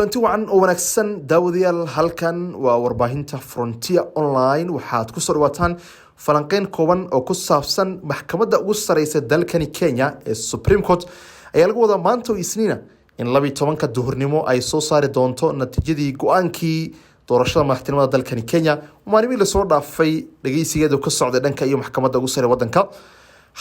kulanti wacan oo wanaagsan daawadayaal halkan waa warbaahinta Frontier Online waxaad ku soo dhawaataan falanqeyn kooban oo ku saabsan maxkamadda ugu sareysa dalkani Kenya ee Supreme Court ayaa lagu wadaa maanta Isniina in 12ka duhurnimo ay soo saari doonto natiijadii go'aankii doorashada madaxtinimada dalkani Kenya maalimii la soo dhaafay dhageysigeedu ka socday dhanka iyo maxkamadda ugu sareysa wadanka.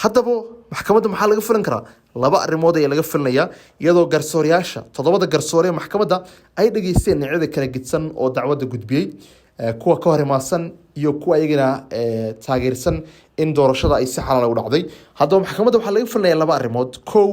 haddaba maxkamadda maxaa laga filan karaa laba arrimood ayaa laga filanayaa iyadoo garsoorayaasha toddobada garsoore ee maxkamadda ay dhageysteen dhinacyada kala gidsan oo dacwadda gudbiyey kuwa ka hor imaasan iyo kuwa ayagana taageersan in doorashada ay si xalaal u dhacday. haddaba maxkamadda waxaa laga filanayaa laba arrimood. kow,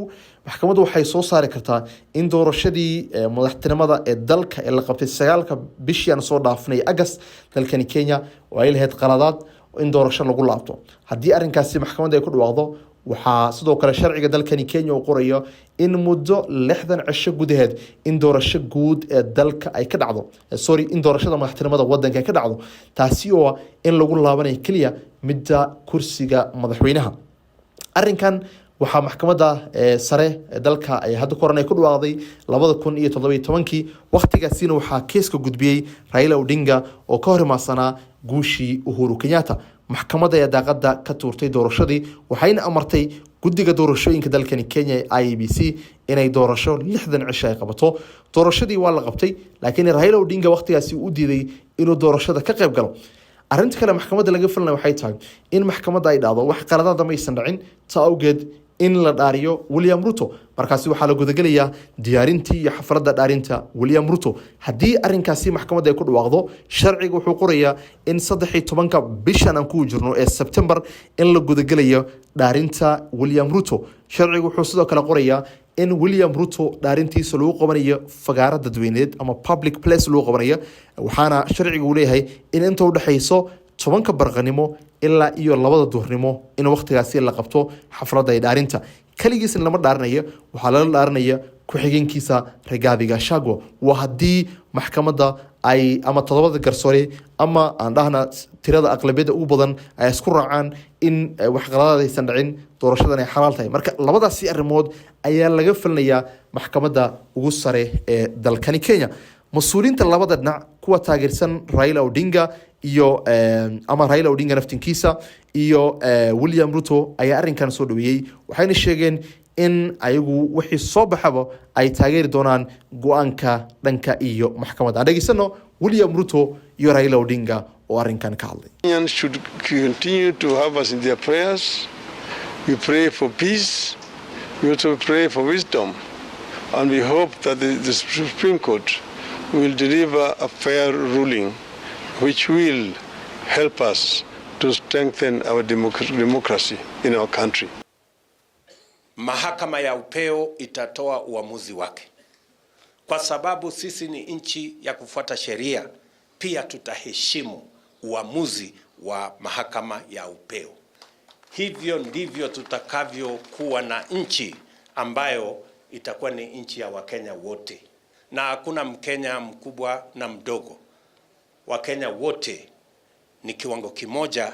maxkamaddu waxay soo saari kartaa in doorashadii madaxtinimada ee dalka ee la qabtay 9ka bishii aan soo dhaafnay August dalkani Kenya oo ay lahayd qaladaad in doorasho lagu laabto. haddii arrinkaasi maxkamadda ay ku dhawaaqdo waxaa sidoo kale sharciga dalkani Kenya uu qorayo in muddo 60 cisho gudaheed in doorasho guud ee dalka ay ka dhacdo in doorashada madaxtinimada wadanka ay ka dhacdo, taasi oo in lagu laabanayo kaliya midda kursiga madaxweynaha. arrinkan waxaa maxkamadda sare ee dalka ay hadda koran ay ku dhawaaqday 2017 waqtigaasina waxaa keeska gudbiyey Raila Odinga oo ka hor imaasanaa guushii Uhuru Kenyatta. maxkamadda ayaa daaqada ka tuurtay doorashadii waxayna amartay guddiga doorashooyinka dalkani Kenya ee IEBC inay doorasho 60 cisho ay qabato. doorashadii waa la qabtay laakiin Raila Odinga waqtigaasi uu diiday inuu doorashada ka qayb galo. arrinta kale maxkamadda laga filanay waxay tahay in maxkamadda ay dhacdo wax qaladaad ma aysan dhicin taawgeed in la dhaariyo William Ruto. markaasi waxaa la gudagalayaa diyaarintii iyo xafladda dhaarinta William Ruto. haddii arrinkaasi maxkamadda ay ku dhawaaqdo sharciga wuxuu qorayaa in 13ka bishan aan ku jirno ee September in la gudagalayo dhaarinta William Ruto. sharciga wuxuu sidoo kale qorayaa in William Ruto dhaarintiisa lagu qabanayo fagaara dadweyneed ama public place lagu qabanayo, waxaana sharciga uu leeyahay in inta u dhaxayso 10ka barqanimo ilaa iyo 2 duhurnimo in waqtigaasi la qabto xafladda dhaarinta. kaligiisna lama dhaarinayo, waxaa la dhaarinaya ku-xigeenkiisa Rigathi Gachagua. waa haddii maxkamadda ay ama toddobada garsoore ama aan dhahna tirada aqlabiyada ugu badan ay isku raacaan in wax qaladaad aysan dhicin doorashadan ay xalaal tahay. marka labadaasi arrimood ayaa laga filanayaa maxkamadda ugu sare ee dalkani Kenya. mas-uuliyiinta labada dhinac kuwa taageersan Raila Odinga iyo ama Raila Odinga naftinkiisa iyo William Ruto ayaa arrinkan soo dhaweeyay, waxayna sheegeen in ayagu wixii soo baxaba ay taageeri doonaan go'aanka dhanka iyo maxkamadda. aan dhageysano William Ruto iyo Raila Odinga oo arrinkan ka hadlay. Kenyans should continue to have us in their prayers. We pray for peace. We also pray for wisdom. And we hope that the Supreme Court will deliver a fair ruling which will help us to strengthen our democracy in our country. Mahakama ya upeo itatoa uamuzi wake. Kwa sababu sisi ni nchi ya kufuata sheria, pia tutaheshimu uamuzi wa mahakama ya upeo. Hivyo ndivyo tutakavyokuwa na nchi ambayo itakuwa ni nchi ya Wakenya wote. Na hakuna Mkenya mkubwa na mdogo. Wakenya wote ni kiwango kimoja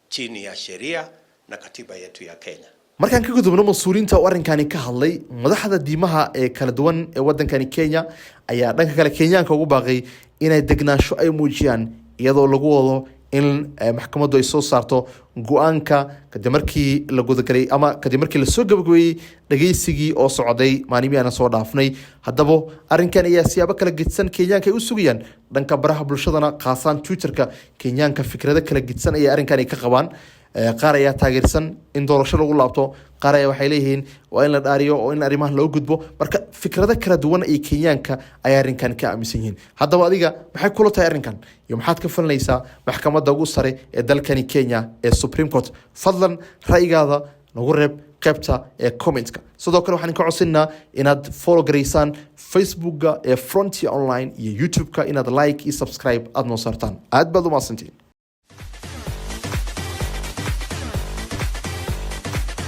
chini ya sheria na katiba yetu ya Kenya. markaan ka gudubno mas-uuliyiinta oo arrinkani ka hadlay, madaxda diimaha ee kala duwan ee wadankani Kenya ayaa dhanka kale Kenyaanka ugu baaqay inay degnaansho ay muujiyaan iyadoo lagu wado in maxkamaddu ay soo saarto go'aanka kadib markii la gudagalay ama kadib markii la soo gabagabeeyay dhageysigii oo socday maalimii aan soo dhaafnay. haddaba arrinkan ayaa siyaabo kala gidsan Kenyaanka ay u sugayaan dhanka baraha bulshadana qaasaan Twitterka. Kenyaanka fikrado kala gidsan ayaa arrinkan ay ka qabaan. qaar ayaa taageersan in doorasho lagu laabto, qaar ayaa waxay leeyihiin waa in la dhaariyo oo in arrimahan loo gudbo. marka fikrado kala duwan ay Kenyaanka ay arrinkan ka aaminsan yihiin. haddaba adiga maxay kula tahay arrinkan iyo maxaad ka filanaysaa maxkamadda ugu sare ee dalkani Kenya ee Supreme Court? fadlan ra'yigaada nagu reeb qaybta ee comment-ka. sidoo kale waxaan ka codsanaa inaad follow gareysaan Facebook-ga ee Frontier Online iyo YouTube-ka, inaad like iyo subscribe aad noo saartaan. aad baad u mahadsantihiin.